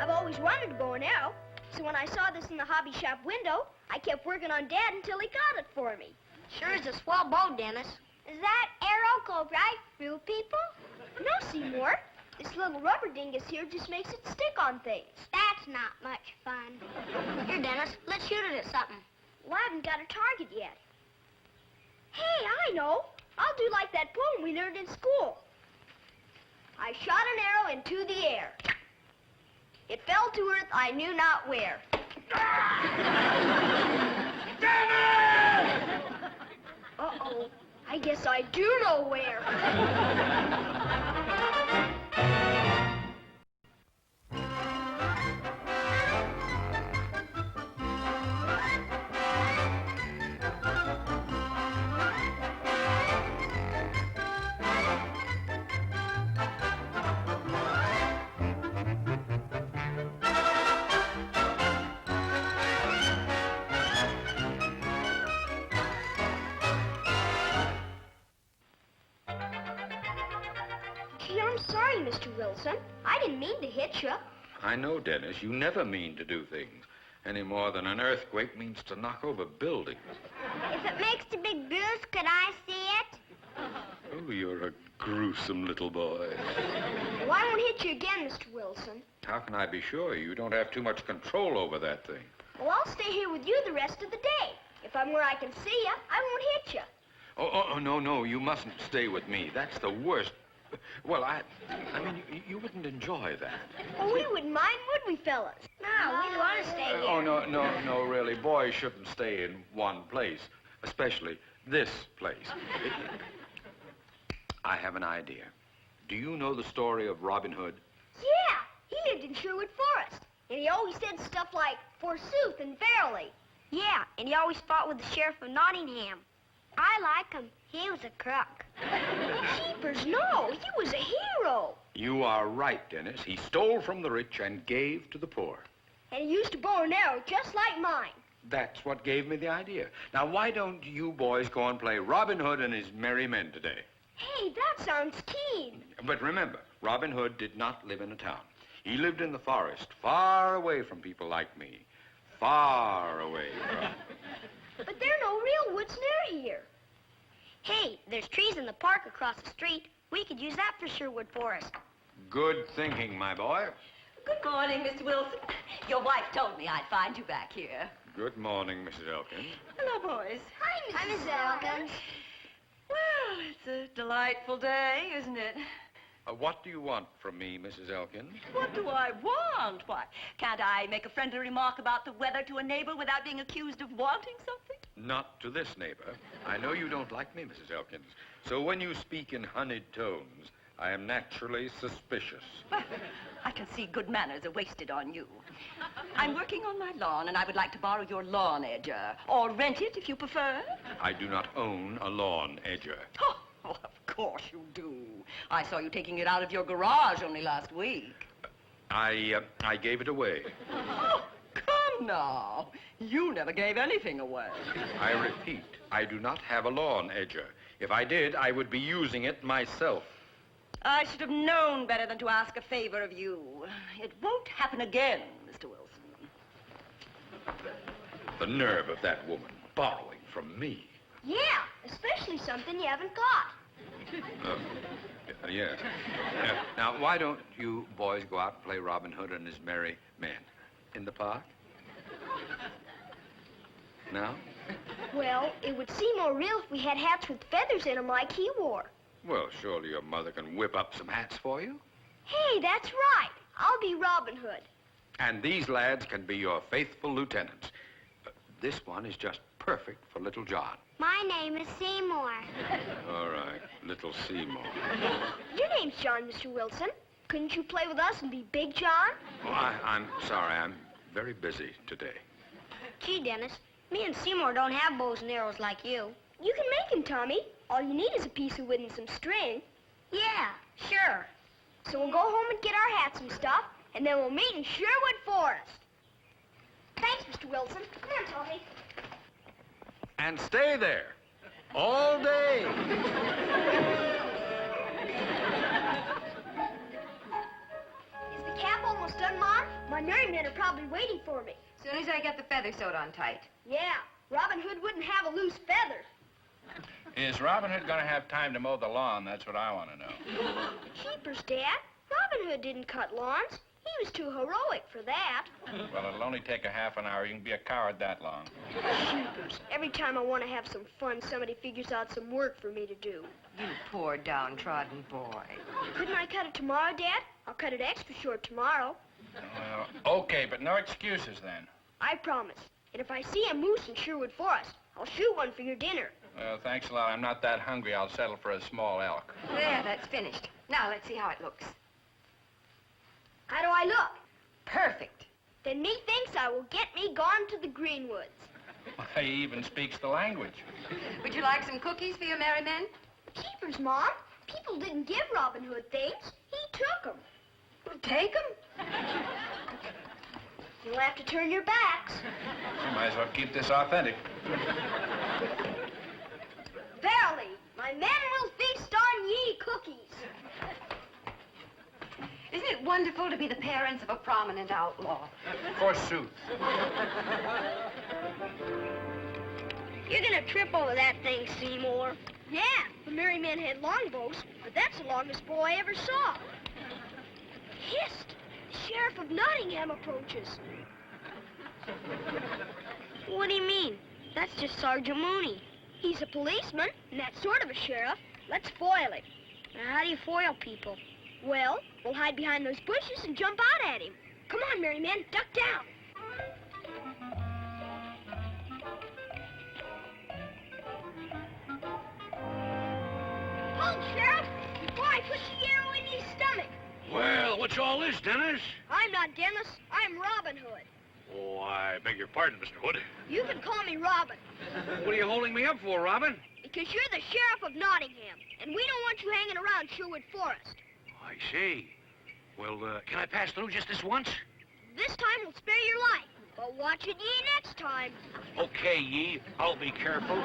I've always wanted a bow and arrow, so when I saw this in the hobby shop window, I kept working on Dad until he got it for me. Sure is a swell bow, Dennis. Is that arrow go right through people? No, Seymour. This little rubber dingus here just makes it stick on things. That's not much fun. Here, Dennis, let's shoot it at something. Well, I haven't got a target yet. Hey, I know. I'll do like that poem we learned in school. I shot an arrow into the air. It fell to earth I knew not where. Damn it! Uh-oh. I guess I do know where. I'm sorry, Mr. Wilson. I didn't mean to hit you. I know, Dennis. You never mean to do things, any more than an earthquake means to knock over buildings. If it makes a big bruise, could I see it? Oh, you're a gruesome little boy. Well, I won't hit you again, Mr. Wilson. How can I be sure? You don't have too much control over that thing. Well, I'll stay here with you the rest of the day. If I'm where I can see you, I won't hit you. Oh, no, you mustn't stay with me. That's the worst. Well, I mean, you wouldn't enjoy that. Well, we wouldn't mind, would we, fellas? No, we want to stay here. Oh, no, really. Boys shouldn't stay in one place, especially this place. I have an idea. Do you know the story of Robin Hood? Yeah, he lived in Sherwood Forest. And he always said stuff like, forsooth and verily. Yeah, and he always fought with the sheriff of Nottingham. I like him. He was a crook. Jeepers, no. He was a hero. You are right, Dennis. He stole from the rich and gave to the poor. And he used a bow and arrow just like mine. That's what gave me the idea. Now, why don't you boys go and play Robin Hood and his merry men today? Hey, that sounds keen. But remember, Robin Hood did not live in a town. He lived in the forest, far away from people like me. Far away from... But there are no real woods near here. Hey, there's trees in the park across the street. We could use that for Sherwood Forest. Good thinking, my boy. Good morning, Mr. Wilson. Your wife told me I'd find you back here. Good morning, Mrs. Elkins. Hello, boys. Hi, Mrs. Elkins. Well, it's a delightful day, isn't it? What do you want from me, Mrs. Elkins? What do I want? Why, can't I make a friendly remark about the weather to a neighbor without being accused of wanting something? Not to this neighbor. I know you don't like me, Mrs. Elkins. So when you speak in honeyed tones, I am naturally suspicious. Well, I can see good manners are wasted on you. I'm working on my lawn, and I would like to borrow your lawn edger. Or rent it, if you prefer. I do not own a lawn edger. Oh, well, of course you do. I saw you taking it out of your garage only last week. I gave it away. Oh, come now. You never gave anything away. I repeat, I do not have a lawn edger. If I did, I would be using it myself. I should have known better than to ask a favor of you. It won't happen again, Mr. Wilson. The nerve of that woman, borrowing from me. Yeah, especially something you haven't got. Yeah. Now, why don't you boys go out and play Robin Hood and his merry men? In the park? No? Well, it would seem more real if we had hats with feathers in them like he wore. Well, surely your mother can whip up some hats for you. Hey, that's right. I'll be Robin Hood. And these lads can be your faithful lieutenants. This one is just perfect for little John. My name is Seymour. All right, little Seymour. Your name's John, Mr. Wilson. Couldn't you play with us and be Big John? Oh, I'm sorry. I'm very busy today. Gee, Dennis, me and Seymour don't have bows and arrows like you. You can make him, Tommy. All you need is a piece of wood and some string. Yeah, sure. So we'll go home and get our hats and stuff, and then we'll meet in Sherwood Forest. Thanks, Mr. Wilson. Come on, Tommy. And stay there all day. Is the cap almost almost done, Mom. My merrymen are probably waiting for me. As soon as I get the feather sewed on tight. Yeah, Robin Hood wouldn't have a loose feather. Is Robin Hood going to have time to mow the lawn? That's what I want to know. Jeepers, Dad. Robin Hood didn't cut lawns. He was too heroic for that. Well, it'll only take a half an hour. You can be a coward that long. Jeepers. Every time I want to have some fun, somebody figures out some work for me to do. You poor downtrodden boy. Couldn't I cut it tomorrow, Dad? I'll cut it extra short tomorrow. Well, okay, but no excuses then. I promise. And if I see a moose in Sherwood Forest, I'll shoot one for your dinner. Well, thanks a lot. I'm not that hungry. I'll settle for a small elk. There, that's finished. Now, let's see how it looks. How do I look? Perfect. Then methinks I will get me gone to the greenwoods. He even speaks the language. Would you like some cookies for your merry men? Keepers, Mom. People didn't give Robin Hood things. He took them. Well, take them. You'll have to turn your backs. You might as well keep this authentic. Verily, my men will feast on ye cookies. Isn't it wonderful to be the parents of a prominent outlaw? Forsooth. You're gonna trip over that thing, Seymour. Yeah, the merry men had longbows, but that's the longest bow I ever saw. Hist! The Sheriff of Nottingham approaches. What do you mean? That's just Sergeant Mooney. He's a policeman, and that's sort of a sheriff. Let's foil him. Now, how do you foil people? Well, we'll hide behind those bushes and jump out at him. Come on, merry men, duck down. Hold, Sheriff, before I push the arrow in his stomach. Well, what's all this, Dennis? I'm not Dennis. I'm Robin Hood. Oh, I beg your pardon, Mr. Hood. You can call me Robin, What are you holding me up for, Robin? because you're the Sheriff of Nottingham, and we don't want you hanging around Sherwood Forest. I see. Well, can I pass through just this once? This time we'll spare your life, but watch it ye next time. Okay, ye. I'll be careful.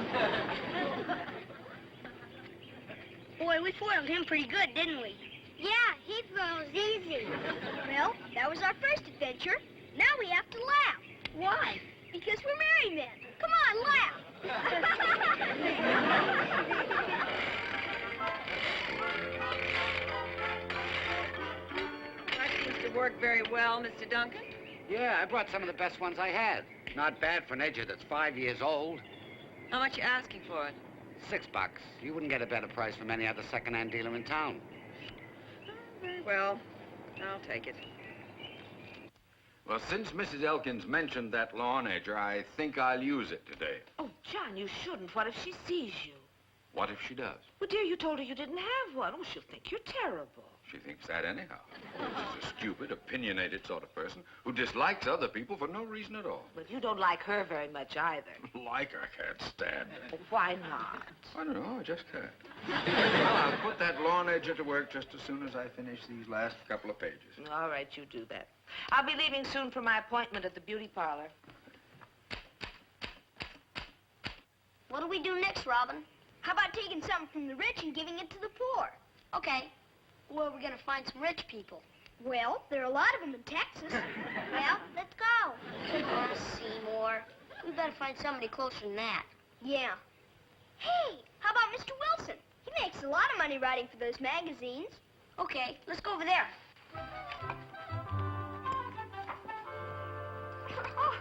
Boy, we foiled him pretty good, didn't we? Yeah, he froze easy. Well, that was our first adventure. Now we have to laugh. Why? Because we're merry men. Come on, laugh. That seems to work very well, Mr. Duncan. Yeah, I brought some of the best ones I had. Not bad for an edger that's 5 years old. How much you asking for it? $6. You wouldn't get a better price from any other second-hand dealer in town. Very well. I'll take it. Well, since Mrs. Elkins mentioned that lawn edger, I think I'll use it today. Oh, John, you shouldn't. What if she sees you? What if she does? Well, dear, you told her you didn't have one. Oh, she'll think you're terrible. She thinks that anyhow. She's a stupid, opinionated sort of person who dislikes other people for no reason at all. But you don't like her very much either. Like her, I can't stand her. Well, why not? I don't know, I just can't. Well, I'll put that lawn edger to work just as soon as I finish these last couple of pages. All right, you do that. I'll be leaving soon for my appointment at the beauty parlor. What do we do next, Robin? How about taking something from the rich and giving it to the poor? Okay. Where are we going to find some rich people? Well, there are a lot of them in Texas. Well, let's go. Oh, Seymour. We better find somebody closer than that. Yeah. Hey, how about Mr. Wilson? He makes a lot of money writing for those magazines. Okay, let's go over there. Oh,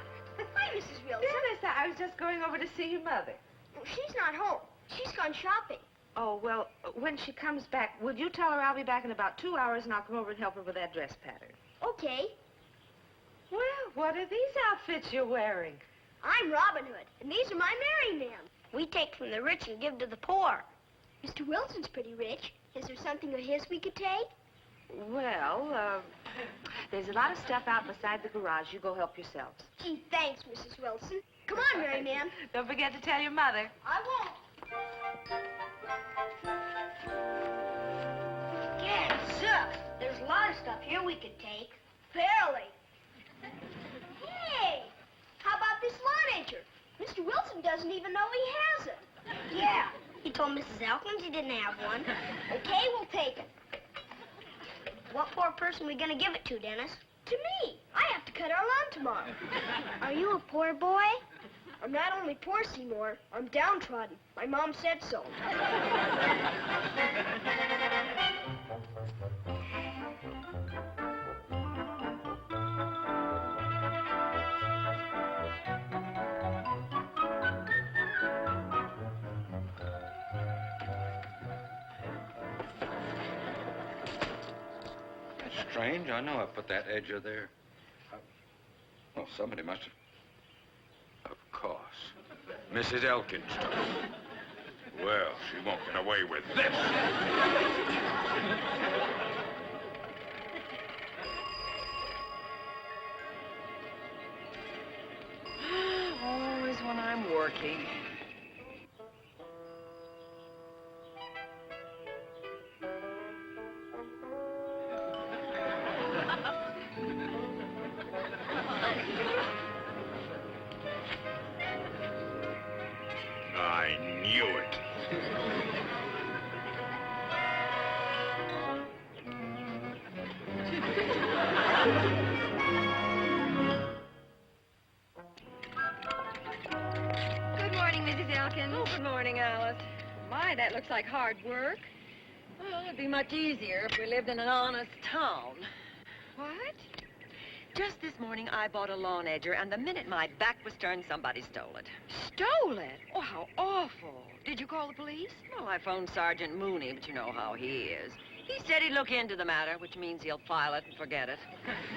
hi, Mrs. Wilson. Dennis, I was just going over to see your mother. She's not home. She's gone shopping. Oh, well, when she comes back, will you tell her I'll be back in about 2 hours and I'll come over and help her with that dress pattern? Okay. Well, what are these outfits you're wearing? I'm Robin Hood, and these are my merry men. We take from the rich and give to the poor. Mr. Wilson's pretty rich. Is there something of his we could take? Well, there's a lot of stuff out beside the garage. You go help yourselves. Gee, thanks, Mrs. Wilson. Come on, merry man. Don't forget to tell your mother. I won't. Yeah, sir. There's a lot of stuff here we could take. Barely. Hey, how about this lawn edger? Mr. Wilson doesn't even know he has it. Yeah. He told Mrs. Elkins he didn't have one. Okay, we'll take it. What poor person are we gonna give it to, Dennis? To me. I have to cut our lawn tomorrow. Are you a poor boy? I'm not only poor, Seymour. I'm downtrodden. My mom said so. That's strange. I know I put that edger there. Oh, somebody must have... Of course. Mrs. Elkins took it. Well, she won't get away with this. Always when I'm working. I knew it. Good morning, Mrs. Elkins. Oh, good morning, Alice. My, that looks like hard work. Well, it'd be much easier if we lived in an honest town. What? Just this morning, I bought a lawn edger, and the minute my back was turned, somebody stole it. Stole it? Oh, how awful. Did you call the police? Well, I phoned Sergeant Mooney, but you know how he is. He said he'd look into the matter, which means he'll file it and forget it.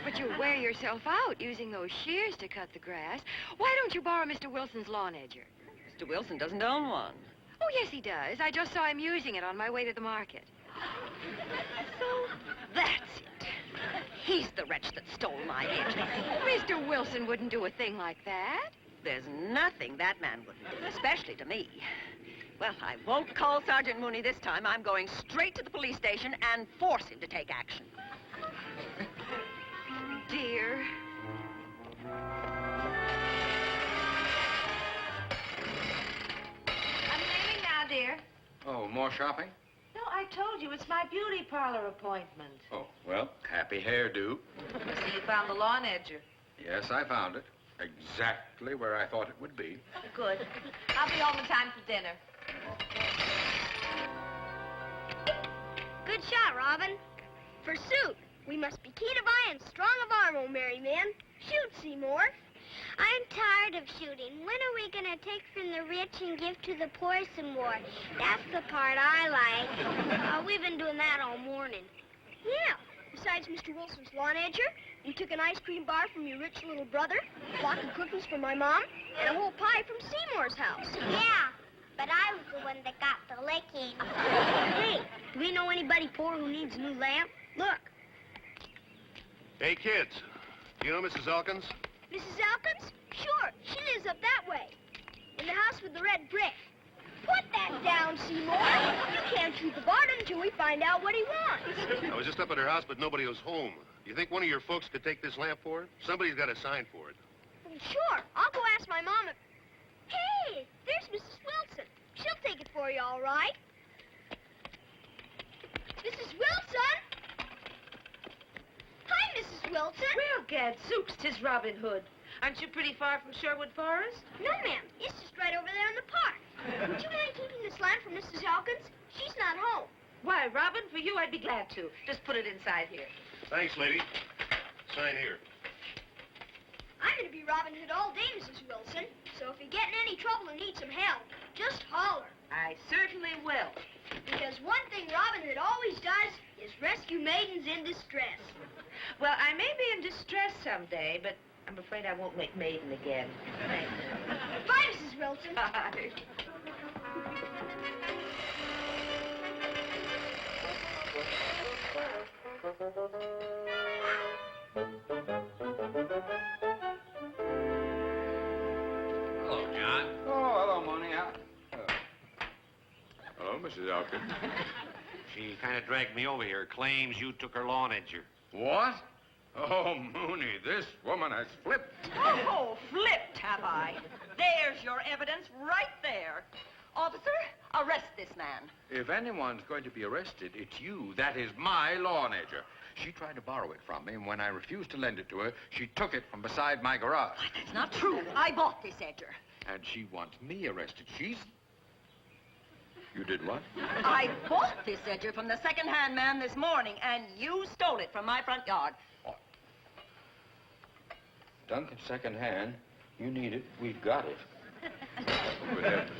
But you wear yourself out using those shears to cut the grass. Why don't you borrow Mr. Wilson's lawn edger? Mr. Wilson doesn't own one. Oh, yes, he does. I just saw him using it on my way to the market. So that's it. He's the wretch that stole my edger. Mr. Wilson wouldn't do a thing like that. There's nothing that man wouldn't do, especially to me. Well, I won't call Sergeant Mooney this time. I'm going straight to the police station and force him to take action. Dear. I'm leaving now, dear. Oh, more shopping? No, I told you, it's my beauty parlor appointment. Oh, well, happy hairdo. I see you found the lawn edger. Yes, I found it. Exactly where I thought it would be. Good. I'll be home in time for dinner. Good shot, Robin. Pursuit. We must be keen of eye and strong of arm, oh merry man. Shoot, Seymour. I'm tired of shooting. When are we going to take from the rich and give to the poor some more? That's the part I like. We've been doing that all morning. Yeah. Besides Mr. Wilson's lawn edger, we took an ice cream bar from your rich little brother, a block of cookies from my mom, and a whole pie from Seymour's house. Yeah, but I was the one that got the licking. Hey, do we know anybody poor who needs a new lamp? Look. Hey, kids. Do you know Mrs. Elkins? Mrs. Elkins? Sure, she lives up that way. In the house with the red brick. Put that down, Seymour. You can't shoot the bard until we find out what he wants. I was just up at her house, but nobody was home. You think one of your folks could take this lamp for her? Somebody's got to sign for it. Sure, I'll go ask my mom if... Hey, there's Mrs. Wilson. She'll take it for you, all right. Mrs. Wilson? Hi, Mrs. Wilson. Well, gadzooks, 'tis Robin Hood. Aren't you pretty far from Sherwood Forest? No, ma'am. It's just right over there in the park. Would you mind keeping this lamp for Mrs. Elkins? She's not home. Why, Robin, for you, I'd be glad to. Just put it inside here. Thanks, lady. Sign here. I'm going to be Robin Hood all day, Mrs. Wilson. So if you get in any trouble and need some help, just holler. I certainly will. Because one thing Robin Hood always does is rescue maidens in distress. Well, I may be in distress someday, but I'm afraid I won't make maiden again. Bye, Mrs. Wilson. Bye. Hello, John. Oh, hello, Mooney. Hello, Mrs. Elkins. She kind of dragged me over here. Claims you took her lawn edger. What? Oh, Mooney, this woman has flipped. Oh, flipped, have I? There's your evidence right there. Officer, arrest this man. If anyone's going to be arrested, it's you. That is my lawn edger. She tried to borrow it from me, and when I refused to lend it to her, she took it from beside my garage. That's not true. I bought this edger. And she wants me arrested. She's... You did what? I bought this edger from the second-hand man this morning, and you stole it from my front yard. Oh. Duncan, second-hand. You need it. We've got it. Good heavens.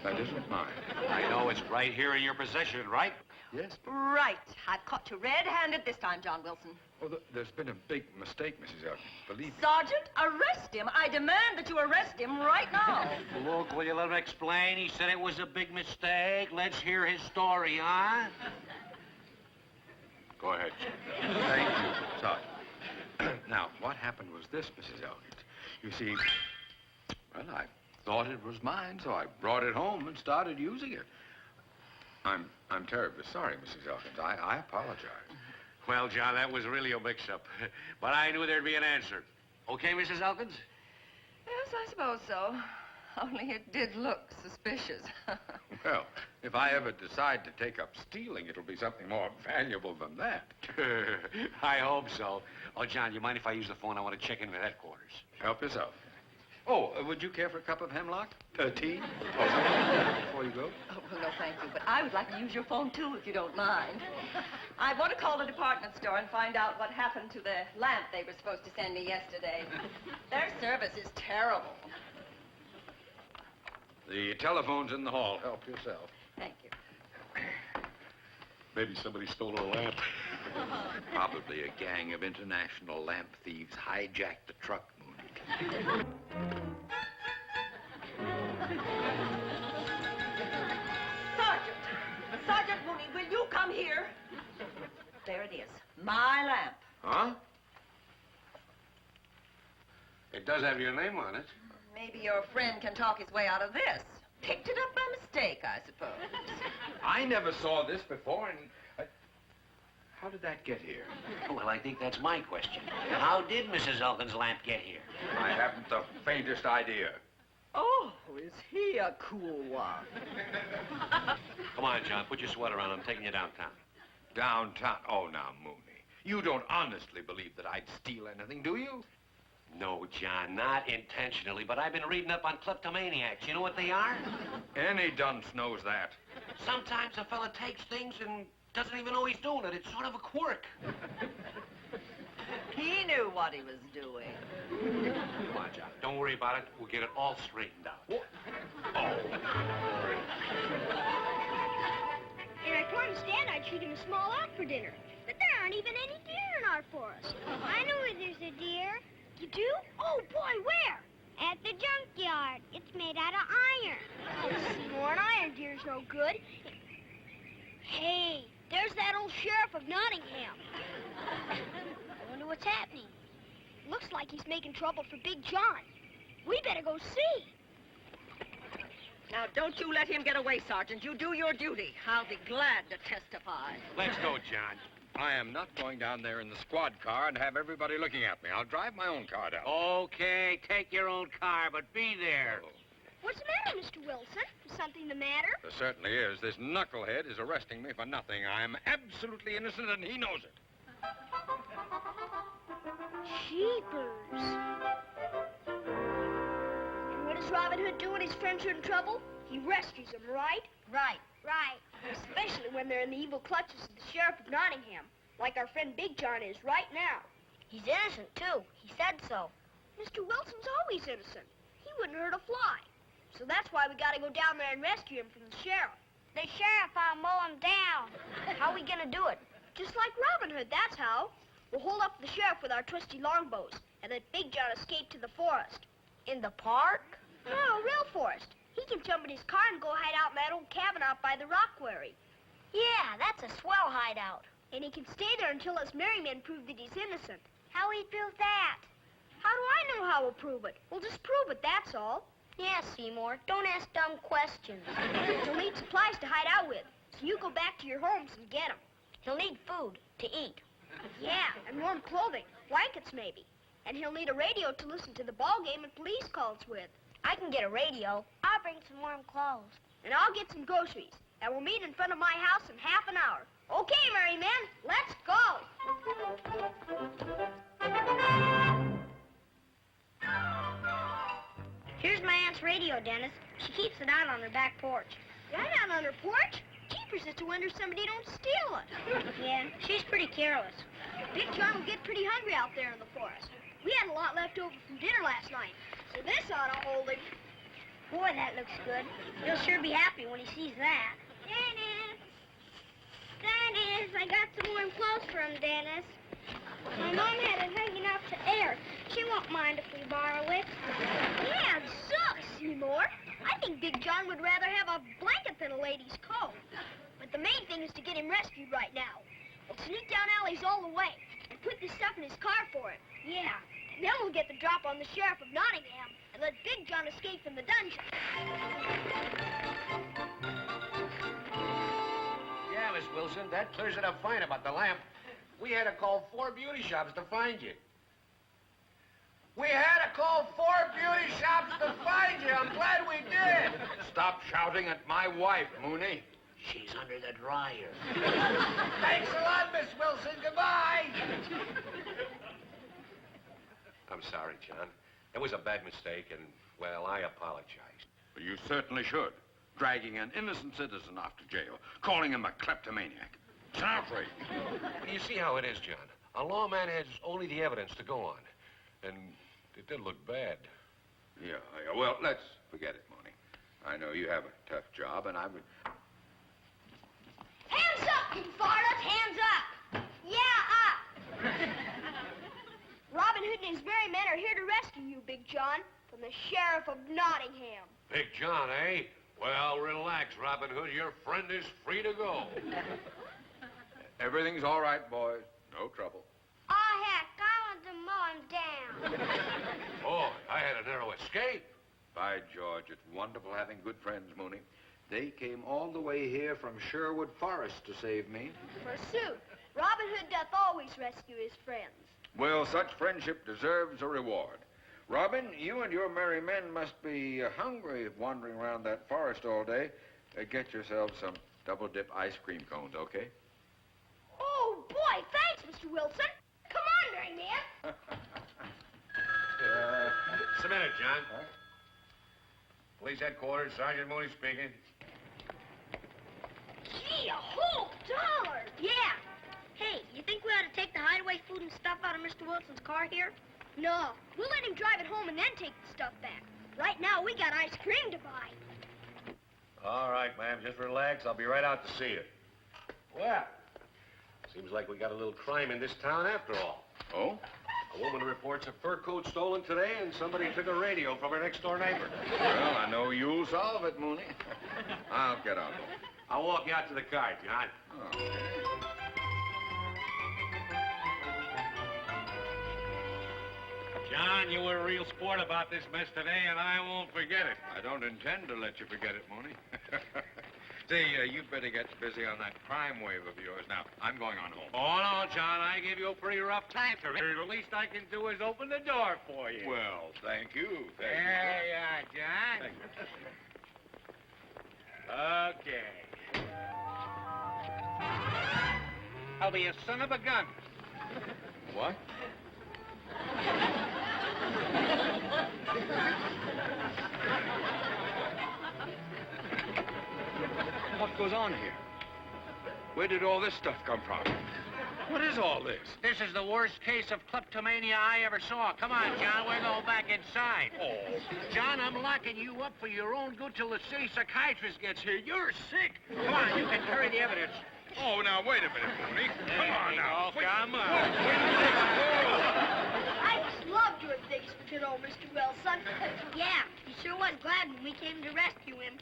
That isn't mine. I know it's right here in your possession, right? Yes. Right. I've caught you red-handed this time, John Wilson. Oh, there's been a big mistake, Mrs. Elkins. Believe me. Sergeant, arrest him. I demand that you arrest him right now. Look, will you let him explain? He said it was a big mistake. Let's hear his story, huh? Go ahead. Thank you, Sergeant. Now, what happened was this, Mrs. Elkins. You see, well, I thought it was mine, so I brought it home and started using it. I'm terribly sorry, Mrs. Elkins. I apologize. Well, John, that was really a mix-up. But I knew there'd be an answer. Okay, Mrs. Elkins? Yes, I suppose so. Only it did look suspicious. Well, if I ever decide to take up stealing, it'll be something more valuable than that. I hope so. Oh, John, you mind if I use the phone? I want to check in with headquarters. Help yourself. Oh, would you care for a cup of hemlock? Tea? Oh, before you go? Oh, well, no, thank you. But I would like to use your phone, too, if you don't mind. I want to call the department store and find out what happened to the lamp they were supposed to send me yesterday. Their service is terrible. The telephone's in the hall. Help yourself. Thank you. Maybe somebody stole our lamp. Probably a gang of international lamp thieves hijacked the truck, Mooney. Sergeant Mooney, will you come here? There it is. My lamp. Huh? It does have your name on it. Maybe your friend can talk his way out of this. Picked it up by mistake, I suppose. I never saw this before, and... How did that get here? Well, I think that's my question. How did Mrs. Elkins' lamp get here? I haven't the faintest idea. Oh, is he a cool one? Come on, John, put your sweater on. I'm taking you downtown. Downtown? Oh, now, Mooney. You don't honestly believe that I'd steal anything, do you? No, John, not intentionally, but I've been reading up on kleptomaniacs. You know what they are? Any dunce knows that. Sometimes a fella takes things and doesn't even know he's doing it. It's sort of a quirk. He knew what he was doing. Come on, John. Don't worry about it. We'll get it all straightened out. What? Oh. In our torn stand, I treat him a small elk for dinner. But there aren't even any deer in our forest. I know where there's a deer. You do? Oh, boy, where? At the junkyard. It's made out of iron. Oh, Seymour, an iron deer's no good. Hey, there's that old sheriff of Nottingham. I wonder what's happening. Looks like he's making trouble for Big John. We better go see. Now, don't you let him get away, Sergeant. You do your duty. I'll be glad to testify. Let's go, John. I am not going down there in the squad car and have everybody looking at me. I'll drive my own car down. Okay, take your own car, but be there. What's the matter, Mr. Wilson? Is something the matter? There certainly is. This knucklehead is arresting me for nothing. I am absolutely innocent, and he knows it. Jeepers. And what does Robin Hood do when his friends are in trouble? He rescues them, right? Right. Right. Especially when they're in the evil clutches of the Sheriff of Nottingham, like our friend Big John is right now. He's innocent, too. He said so. Mr. Wilson's always innocent. He wouldn't hurt a fly. So that's why we gotta go down there and rescue him from the sheriff. The sheriff will mow him down. How are we gonna do it? Just like Robin Hood, that's how. We'll hold up the sheriff with our twisty longbows and let Big John escape to the forest. In the park? No, real forest. He can jump in his car and go hide out in that old cabin out by the rock quarry. Yeah, that's a swell hideout. And he can stay there until us merry men prove that he's innocent. How we prove that? How do I know how we'll prove it? We'll just prove it, that's all. Yes, Seymour. Don't ask dumb questions. He'll need supplies to hide out with, so you go back to your homes and get them. He'll need food to eat. Yeah, and warm clothing, blankets maybe. And he'll need a radio to listen to the ball game and police calls with. I can get a radio. I'll bring some warm clothes. And I'll get some groceries. And we'll meet in front of my house in half an hour. Okay, merry men, let's go. Here's my aunt's radio, Dennis. She keeps it out on her back porch. Right out on her porch? Jeepers, it's a wonder somebody don't steal it. Yeah, she's pretty careless. Big John will get pretty hungry out there in the forest. We had a lot left over from dinner last night, so this ought to hold him. Boy, that looks good. He'll sure be happy when he sees that. Dennis, I got some warm clothes for him, Dennis. My mom had it hanging out to air. She won't mind if we borrow it. Yeah, so, Seymour. I think Big John would rather have a blanket than a lady's coat. But the main thing is to get him rescued right now. We'll sneak down alleys all the way and put this stuff in his car for him. Yeah. And then we'll get the drop on the sheriff of Nottingham and let Big John escape from the dungeon. Yeah, Miss Wilson, that clears it up fine about the lamp. We had to call 4 beauty shops to find you. We had to call 4 beauty shops to find you. I'm glad we did. Stop shouting at my wife, Mooney. She's under the dryer. Thanks a lot, Miss Wilson. Goodbye. I'm sorry, John. It was a bad mistake, and, well, I apologize. You certainly should. Dragging an innocent citizen off to jail, calling him a kleptomaniac. It's an outrage. You see how it is, John. A lawman has only the evidence to go on. And it did look bad. Yeah, well, let's forget it, Mooney. I know you have a tough job, and I would... Hands up, you farters! Hands up! Yeah, up! Robin Hood and his merry men are here to rescue you, Big John, from the sheriff of Nottingham. Big John, eh? Well, relax, Robin Hood. Your friend is free to go. Everything's all right, boys. No trouble. Oh, heck, I want to mow him down. Boy, I had a narrow escape. By George, it's wonderful having good friends, Mooney. They came all the way here from Sherwood Forest to save me. Forsooth, Robin Hood doth always rescue his friends. Well, such friendship deserves a reward. Robin, you and your merry men must be hungry wandering around that forest all day. Get yourselves some double-dip ice cream cones, okay? Oh, boy, thanks, Mr. Wilson. Come on, merry man. Just a minute, John. Huh? Police headquarters, Sergeant Mooney speaking. Gee, a whole $1. Yeah. Hey, you think we ought to take the hideaway food and stuff out of Mr. Wilson's car here? No, we'll let him drive it home and then take the stuff back. Right now, we got ice cream to buy. All right, ma'am, just relax. I'll be right out to see you. Well, seems like we got a little crime in this town after all. Oh? A woman reports a fur coat stolen today, and somebody took a radio from her next-door neighbor. Well, I know you'll solve it, Mooney. I'll get on. I'll walk you out to the car, John. Okay. John, you were a real sport about this mess today, and I won't forget it. I don't intend to let you forget it, Mooney. Say, you'd better get busy on that crime wave of yours. Now, I'm going on home. Oh, no, John, I give you a pretty rough time for it. The least I can do is open the door for you. Well, thank you. Thank There you are, John. Thank you. Okay. I'll be a son of a gun. What? What goes on here? Where did all this stuff come from? What is all this? This is the worst case of kleptomania I ever saw. Come on, John, we're going back inside. Oh. John, I'm locking you up for your own good till the city psychiatrist gets here. You're sick. Come on, you can carry the evidence. Oh, now, wait a minute, Mooney. Come on now. Come on. I just loved your things, you know, Mr. Wilson. Yeah, he sure was glad when we came to rescue him.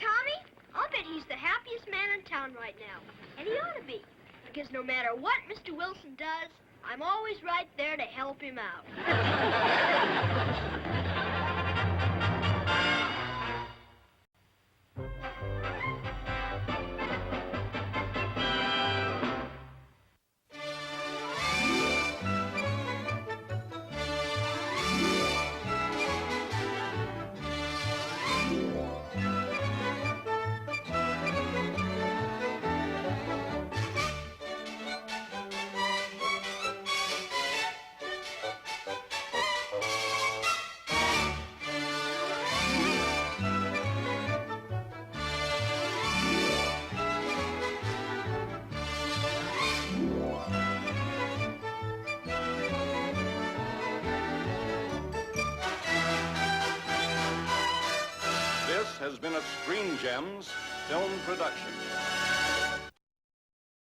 Tommy, I'll bet he's the happiest man in town right now. And he ought to be. Because no matter what Mr. Wilson does, I'm always right there to help him out. has been a Screen Gems film production.